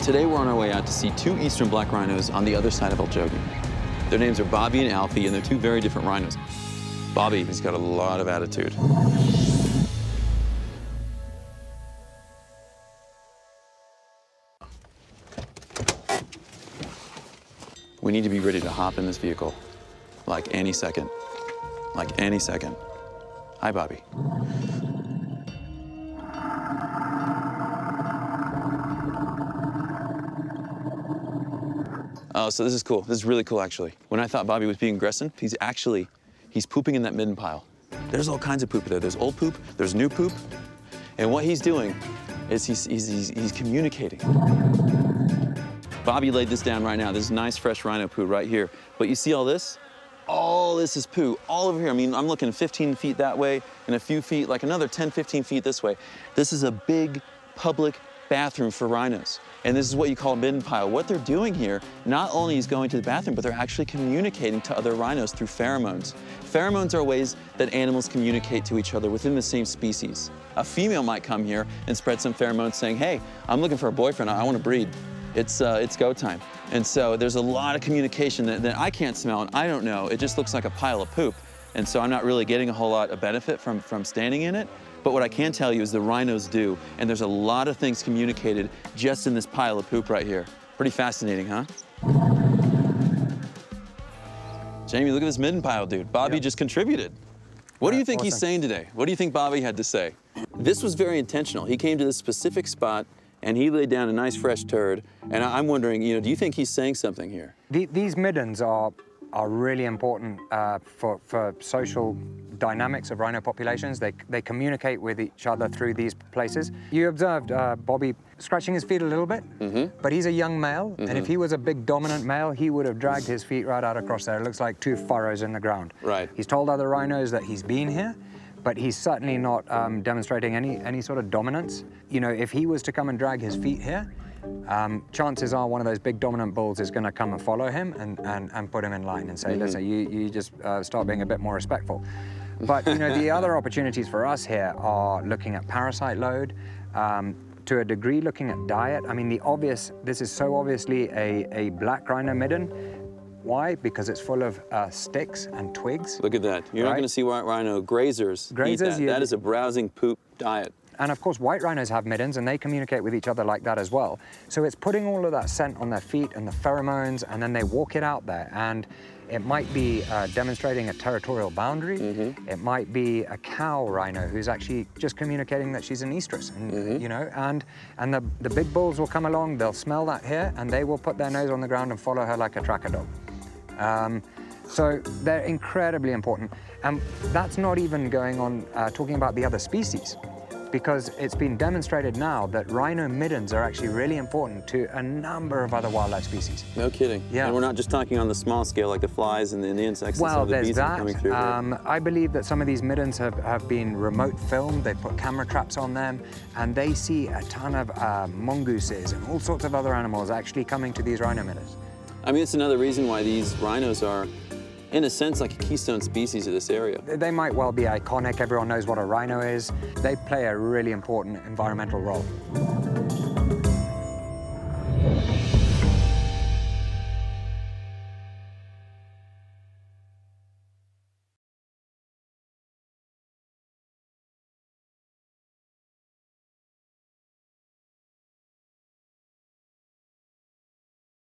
Today we're on our way out to see two eastern black rhinos on the other side of El Jogi. Their names are Bobby and Alfie, and they're two very different rhinos. Bobby, he's got a lot of attitude. We need to be ready to hop in this vehicle, like any second. Like any second. Hi, Bobby. Oh, so this is cool. This is really cool, actually. When I thought Bobby was being aggressive, he's pooping in that midden pile. There's all kinds of poop there. There's old poop, there's new poop. And what he's doing is he's communicating. Bobby laid this down right now. This is nice, fresh rhino poo right here. But you see all this? All this is poo, all over here. I mean, I'm looking 15 feet that way and a few feet, like another 10, 15 feet this way. This is a big public bathroom for rhinos. And this is what you call a midden pile. What they're doing here, not only is going to the bathroom, but they're actually communicating to other rhinos through pheromones. Pheromones are ways that animals communicate to each other within the same species. A female might come here and spread some pheromones saying, hey, I'm looking for a boyfriend, I want to breed. It's go time. And so there's a lot of communication that I can't smell and I don't know. It just looks like a pile of poop. And so I'm not really getting a whole lot of benefit from standing in it. But what I can tell you is the rhinos do, and there's a lot of things communicated just in this pile of poop right here. Pretty fascinating, huh? Jamie, look at this midden pile, dude. Bobby just contributed. What do you think he's saying today? What do you think Bobby had to say? This was very intentional. He came to this specific spot, and he laid down a nice fresh turd, and I'm wondering, you know, do you think he's saying something here? These middens are really important for social dynamics of rhino populations. They communicate with each other through these places. You observed Bobby scratching his feet a little bit, but he's a young male, and if he was a big dominant male, he would have dragged his feet right out across there. It looks like two furrows in the ground. Right. He's told other rhinos that he's been here, but he's certainly not demonstrating any sort of dominance. You know, if he was to come and drag his feet here, chances are one of those big dominant bulls is going to come and follow him and put him in line and say, listen, you just start being a bit more respectful. But, you know, the other opportunities for us here are looking at parasite load, to a degree looking at diet. I mean, this is so obviously a black rhino midden. Why? Because it's full of sticks and twigs. Look at that. You're not going to see white rhino grazers eat that. That is a browsing poop diet. And of course, white rhinos have middens, and they communicate with each other like that as well. So it's putting all of that scent on their feet and the pheromones, and then they walk it out there. And it might be demonstrating a territorial boundary. It might be a cow rhino who's actually just communicating that she's an estrus. And, you know, and the big bulls will come along, they'll smell that here, and they will put their nose on the ground and follow her like a tracker dog. So they're incredibly important. And that's not even going on talking about the other species, because it's been demonstrated now that rhino middens are actually really important to a number of other wildlife species. No kidding. Yeah. And we're not just talking on the small scale like the flies and the insects and some Well, of the there's bees that are coming through here. I believe that some of these middens have been remote filmed. They put camera traps on them, and they see a ton of mongooses and all sorts of other animals actually coming to these rhino middens. I mean, it's another reason why these rhinos are, in a sense, like a keystone species of this area. They might well be iconic. Everyone knows what a rhino is. They play a really important environmental role.